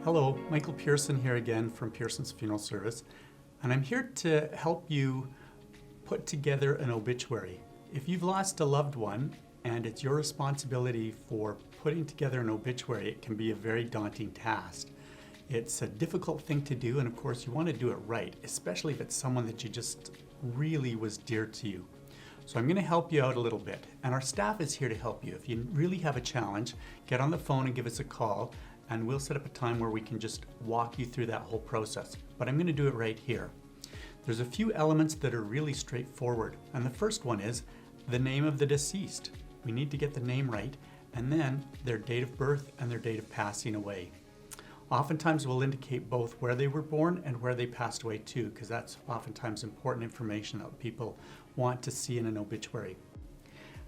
Hello, Michael Pierson here again from Pierson's Funeral Service, and I'm here to help you put together an obituary. If you've lost a loved one and it's your responsibility for putting together an obituary, it can be a very daunting task. It's a difficult thing to do, and of course you want to do it right, especially if it's someone that you just really was dear to you. So I'm going to help you out a little bit, and our staff is here to help you. If you really have a challenge, get on the phone and give us a call, and we'll set up a time where we can just walk you through that whole process. But I'm going to do it right here. There's a few elements that are really straightforward, and the first one is the name of the deceased. We need to get the name right, and then their date of birth and their date of passing away. Oftentimes we'll indicate both where they were born and where they passed away too, because that's oftentimes important information that people want to see in an obituary.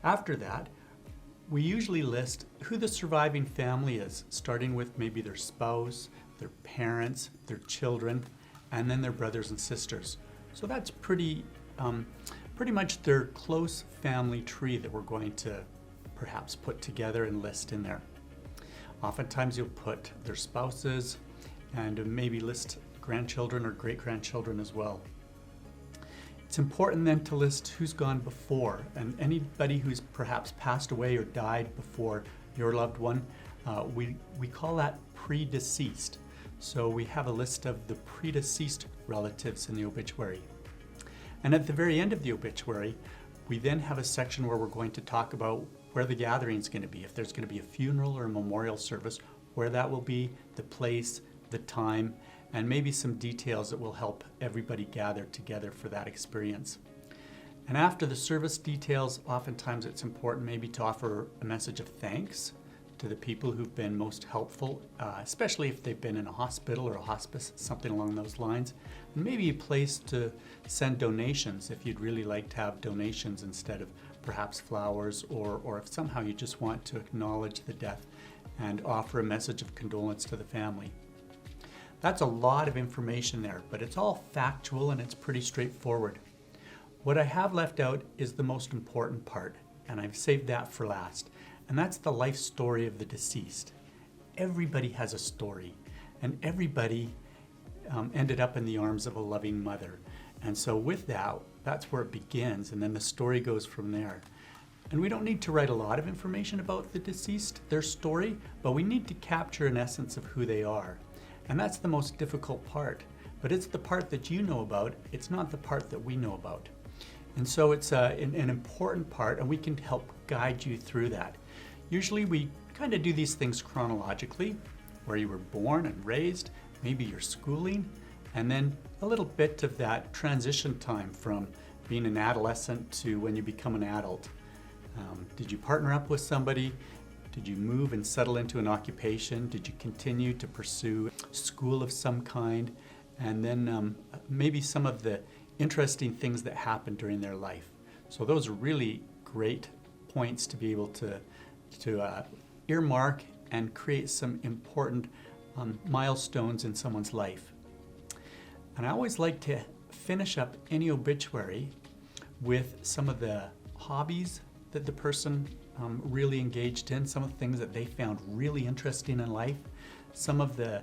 After that, we usually list who the surviving family is, starting with maybe their spouse, their parents, their children, and then their brothers and sisters. So that's pretty much their close family tree that we're going to perhaps put together and list in there. Oftentimes you'll put their spouses and maybe list grandchildren or great-grandchildren as well. It's important then to list who's gone before, and anybody who's perhaps passed away or died before your loved one, we call that predeceased. So we have a list of the predeceased relatives in the obituary. And at the very end of the obituary, we then have a section where we're going to talk about where the gathering is going to be. If there's going to be a funeral or a memorial service, where that will be, the place, the time, and maybe some details that will help everybody gather together for that experience. And after the service details, oftentimes it's important maybe to offer a message of thanks to the people who've been most helpful, especially if they've been in a hospital or a hospice, something along those lines. And maybe a place to send donations if you'd really like to have donations instead of perhaps flowers, or if somehow you just want to acknowledge the death and offer a message of condolence to the family. That's a lot of information there, but it's all factual and it's pretty straightforward. What I have left out is the most important part, and I've saved that for last, and that's the life story of the deceased. Everybody has a story, and everybody ended up in the arms of a loving mother. And so with that, that's where it begins, and then the story goes from there. And we don't need to write a lot of information about the deceased, their story, but we need to capture an essence of who they are. And that's the most difficult part, but it's the part that you know about, it's not the part that we know about. And so it's an important part, and we can help guide you through that. Usually we kind of do these things chronologically, where you were born and raised, maybe your schooling, and then a little bit of that transition time from being an adolescent to when you become an adult. Did you partner up with somebody? Did you move and settle into an occupation? Did you continue to pursue school of some kind? And then maybe some of the interesting things that happened during their life. So those are really great points to be able to earmark and create some important milestones in someone's life. And I always like to finish up any obituary with some of the hobbies that the person really engaged in, some of the things that they found really interesting in life, some of the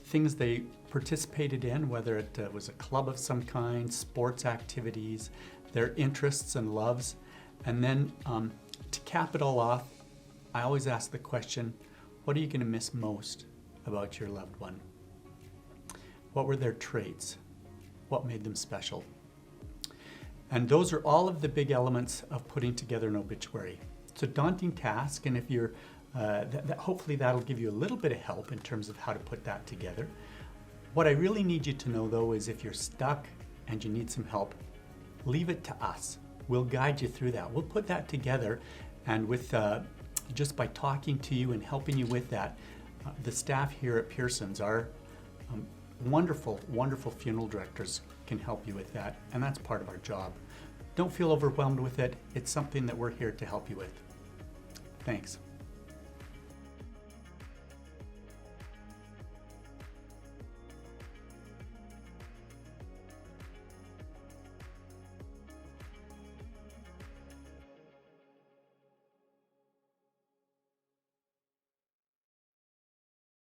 things they participated in, whether it was a club of some kind, sports activities, their interests and loves. And then to cap it all off, I always ask the question, what are you going to miss most about your loved one? What were their traits? What made them special? And those are all of the big elements of putting together an obituary. It's a daunting task, and if you're, hopefully that'll give you a little bit of help in terms of how to put that together. What I really need you to know though is if you're stuck and you need some help, leave it to us. We'll guide you through that. We'll put that together, and with just by talking to you and helping you with that, the staff here at Pierson's, our wonderful, wonderful funeral directors can help you with that, and that's part of our job. Don't feel overwhelmed with it. It's something that we're here to help you with. Thanks.